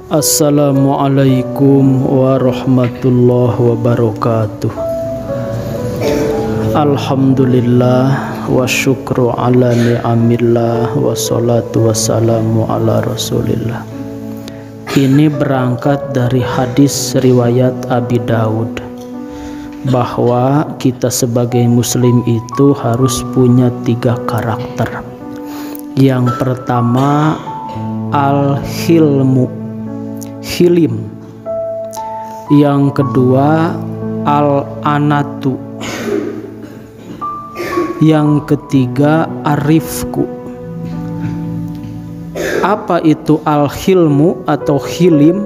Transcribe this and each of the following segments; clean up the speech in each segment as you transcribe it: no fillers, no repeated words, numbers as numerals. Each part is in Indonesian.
Assalamualaikum warahmatullahi wabarakatuh. Alhamdulillah wa syukru ala ni'amillah wa salatu wassalamu ala rasulillah. Ini berangkat dari hadis riwayat Abi Daud, bahwa kita sebagai muslim itu harus punya 3 karakter. Yang pertama al-hilmu, hilim. Yang kedua al-anatu. Yang ketiga arifku. Apa itu al-hilmu atau hilim?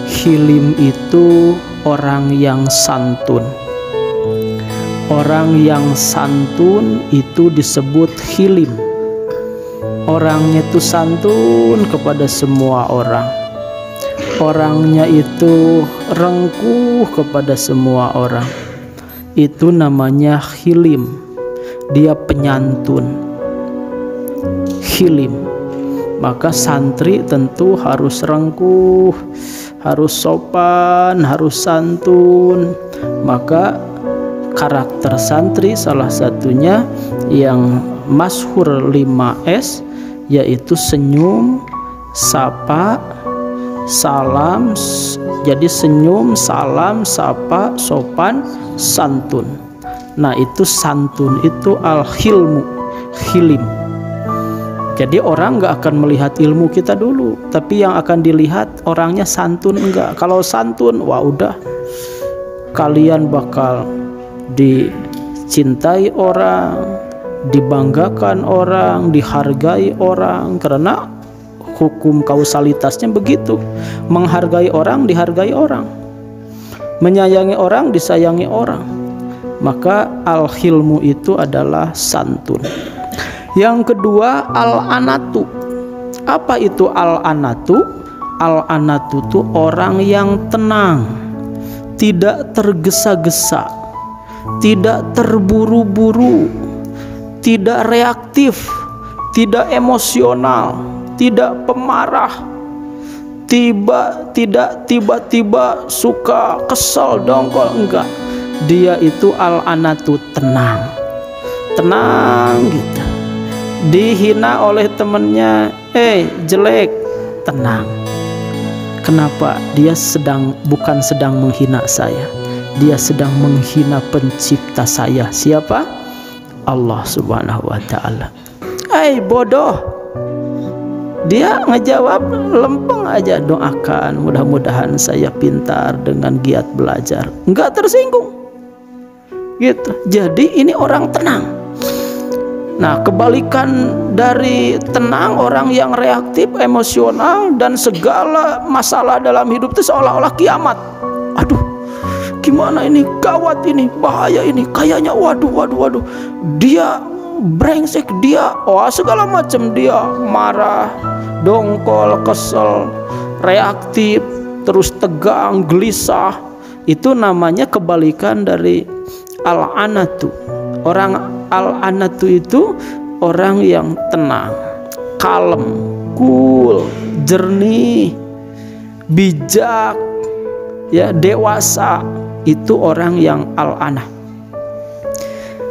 Hilim itu orang yang santun. Orang yang santun itu disebut hilim. Orangnya itu santun kepada semua orang. Orangnya itu rengkuh kepada semua orang. Itu namanya hilim. Dia penyantun, hilim. Maka santri tentu harus rengkuh, harus sopan, harus santun. Maka karakter santri salah satunya yang masyhur 5S, yaitu senyum, sapa, salam. Jadi senyum, salam, sapa, sopan, santun. Nah, itu santun, itu al-hilmu, hilim. Jadi orang nggak akan melihat ilmu kita dulu, tapi yang akan dilihat orangnya santun enggak. Kalau santun, wah udah, kalian bakal dicintai orang, dibanggakan orang, dihargai orang, karena hukum kausalitasnya begitu. Menghargai orang, dihargai orang. Menyayangi orang, disayangi orang. Maka al-hilmu itu adalah santun. Yang kedua al-anatu. Apa itu al-anatu? Al-anatu itu orang yang tenang, tidak tergesa-gesa, tidak terburu-buru, tidak reaktif, tidak emosional, tidak pemarah, tidak tiba-tiba suka kesel, dongkol, enggak. Dia itu al-anatu, tenang, tenang gitu. Dihina oleh temennya, jelek, tenang. Kenapa? Dia bukan sedang menghina saya, dia sedang menghina pencipta saya. Siapa? Allah subhanahu wa ta'ala. Bodoh. Dia ngejawab lempeng aja, doakan mudah-mudahan saya pintar dengan giat belajar. Enggak tersinggung gitu. Jadi ini orang tenang. Nah, kebalikan dari tenang, orang yang reaktif, emosional, dan segala masalah dalam hidup itu seolah-olah kiamat. Aduh, gimana ini, gawat ini, bahaya ini, kayaknya waduh. Dia brengsek, dia segala macam, dia marah, dongkol, kesel, reaktif, terus tegang, gelisah. Itu namanya kebalikan dari al-anatu. Orang al-anatu itu orang yang tenang, kalem, cool, jernih, bijak, ya, dewasa. Itu orang yang al-anah.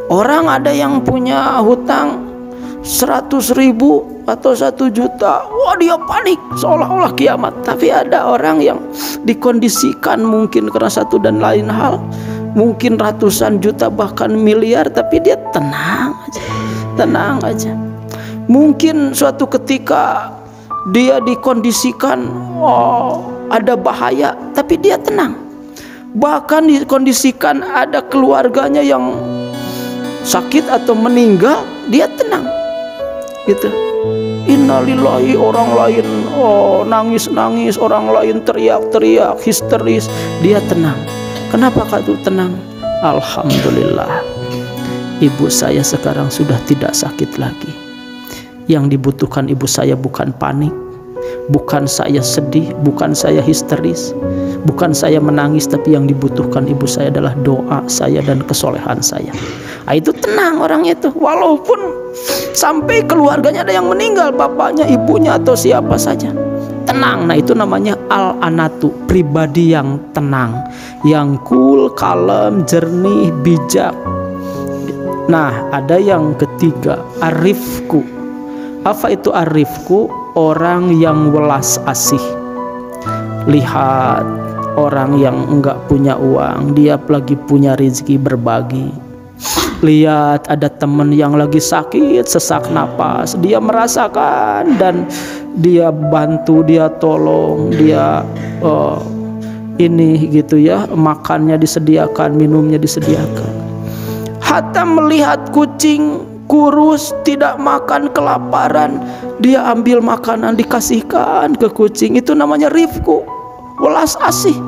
Orang ada yang punya hutang 100.000 atau 1 juta, wah dia panik seolah-olah kiamat. Tapi ada orang yang dikondisikan mungkin karena satu dan lain hal, mungkin ratusan juta bahkan miliar, tapi dia tenang aja, tenang aja. Mungkin suatu ketika dia dikondisikan ada bahaya, tapi dia tenang. Bahkan dikondisikan ada keluarganya yang sakit atau meninggal, dia tenang gitu. Innalillahi, orang lain nangis-nangis, orang lain teriak-teriak, histeris, dia tenang. Kenapa Kak itu tenang? Alhamdulillah, ibu saya sekarang sudah tidak sakit lagi. Yang dibutuhkan ibu saya bukan panik, bukan saya sedih, bukan saya histeris, bukan saya menangis, tapi yang dibutuhkan ibu saya adalah doa saya dan kesolehan saya. Itu tenang orangnya itu, walaupun sampai keluarganya ada yang meninggal, bapaknya, ibunya, atau siapa saja. tenang. Nah itu namanya al-anatu, pribadi yang tenang, yang cool, kalem, jernih, bijak. Nah ada yang ketiga, arifku. Apa itu arifku? Orang yang welas asih. Lihat orang yang enggak punya uang, dia lagi punya rezeki, berbagi. Lihat ada teman yang lagi sakit, sesak napas, dia merasakan dan dia bantu, dia tolong, dia ini gitu ya, makannya disediakan, minumnya disediakan. Hatta melihat kucing kurus tidak makan, kelaparan, dia ambil makanan dikasihkan ke kucing. Itu namanya rifku, welas asih,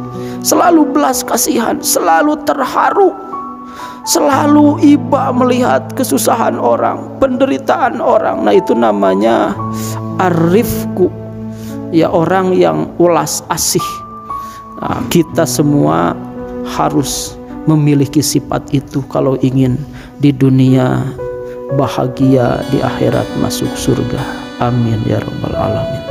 selalu belas kasihan, selalu terharu, selalu iba melihat kesusahan orang, penderitaan orang. Nah itu namanya arifku, ya orang yang welas asih. Nah, kita semua harus memiliki sifat itu kalau ingin di dunia bahagia, di akhirat masuk surga. Amin ya rabbal alamin.